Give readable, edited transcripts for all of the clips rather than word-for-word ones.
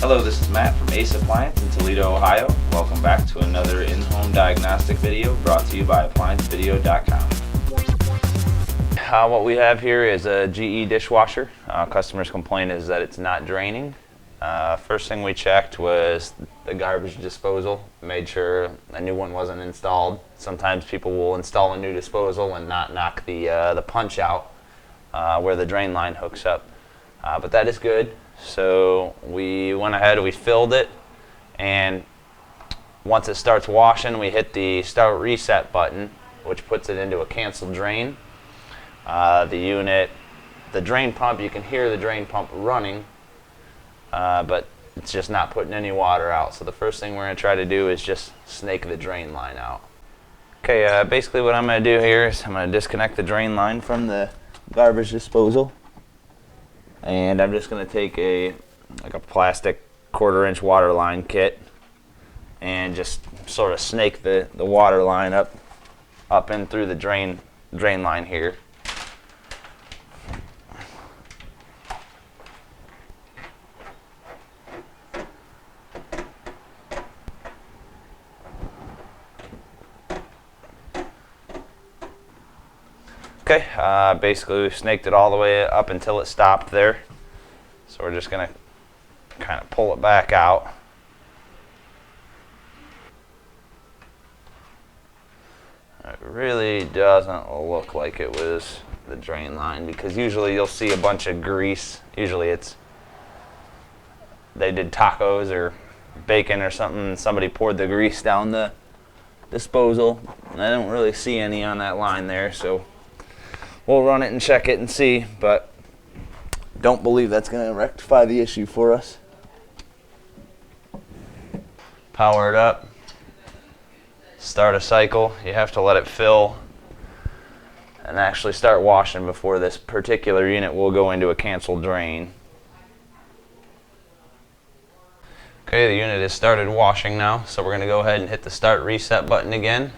Hello, this is Matt from Ace Appliance in Toledo, Ohio. Welcome back to another in-home diagnostic video brought to you by ApplianceVideo.com. What we have here is a GE dishwasher. Customer's complaint is that it's not draining. First thing we checked was the garbage disposal, made sure a new one wasn't installed. Sometimes people will install a new disposal and not knock the punch out where the drain line hooks up. But that is good. So we went ahead, we filled it, and once it starts washing, we hit the start reset button, which puts it into a cancel drain. The drain pump, you can hear the drain pump running, but it's just not putting any water out. So the first thing we're going to try to do is just snake the drain line out. Okay, basically what I'm going to do here is I'm going to disconnect the drain line from the garbage disposal. And I'm just going to take a plastic 1/4-inch water line kit and just sort of snake the water line up and through the drain line here. Okay, basically we've snaked it all the way up until it stopped there. So we're just going to kind of pull it back out. It really doesn't look like it was the drain line, because usually you'll see a bunch of grease. Usually they did tacos or bacon or something and somebody poured the grease down the disposal. And I don't really see any on that line there, so we'll run it and check it and see, but don't believe that's going to rectify the issue for us. Power it up. Start a cycle. You have to let it fill and actually start washing before this particular unit will go into a cancel drain. Okay, the unit has started washing now, so we're going to go ahead and hit the start reset button again,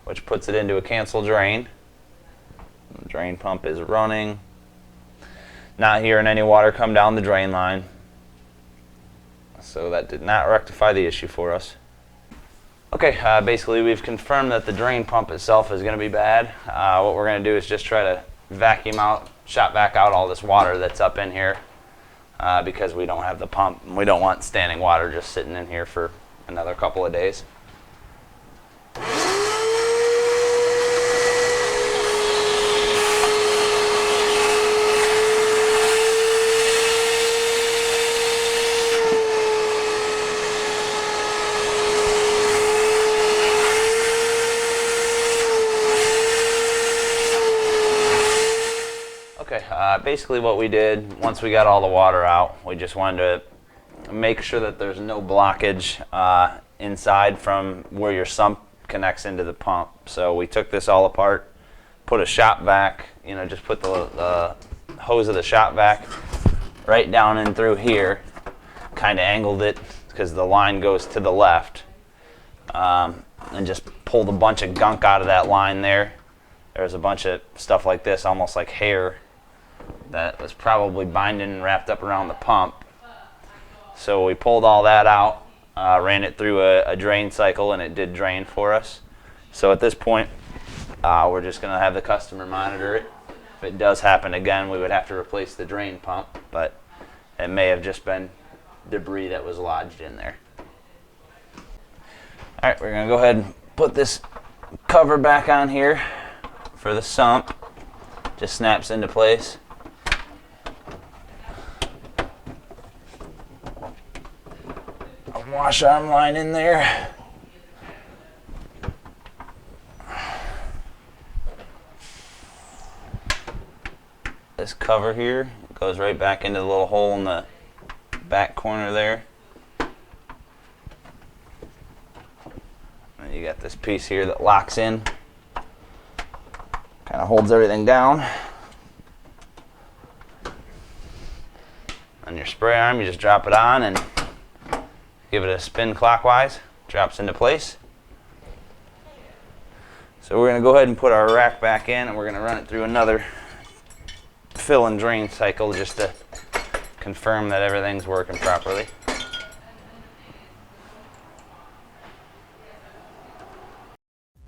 which puts it into a cancel drain. The drain pump is running. Not hearing any water come down the drain line. So that did not rectify the issue for us. Okay, basically we've confirmed that the drain pump itself is going to be bad. What we're going to do is just try to vacuum out, shot back out all this water that's up in here because we don't have the pump. And we don't want standing water just sitting in here for another couple of days. Okay, basically what we did, once we got all the water out, we just wanted to make sure that there's no blockage inside from where your sump connects into the pump. So we took this all apart, put a shop vac, just put the hose of the shop vac right down in through here, kind of angled it because the line goes to the left, and just pulled a bunch of gunk out of that line there. There's a bunch of stuff like this, almost like hair, that was probably binding and wrapped up around the pump. So we pulled all that out, ran it through a drain cycle, and it did drain for us. So at this point, we're just going to have the customer monitor it. If it does happen again, we would have to replace the drain pump, but it may have just been debris that was lodged in there. Alright, we're going to go ahead and put this cover back on here for the sump. Just snaps into place. A wash arm line in there. This cover here goes right back into the little hole in the back corner there. And you got this piece here that locks in. Kind of holds everything down. On your spray arm, you just drop it on and give it a spin clockwise. Drops into place. So we're going to go ahead and put our rack back in, and we're going to run it through another fill and drain cycle just to confirm that everything's working properly.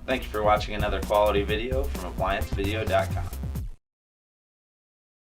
Thank you for watching another quality video from ApplianceVideo.com.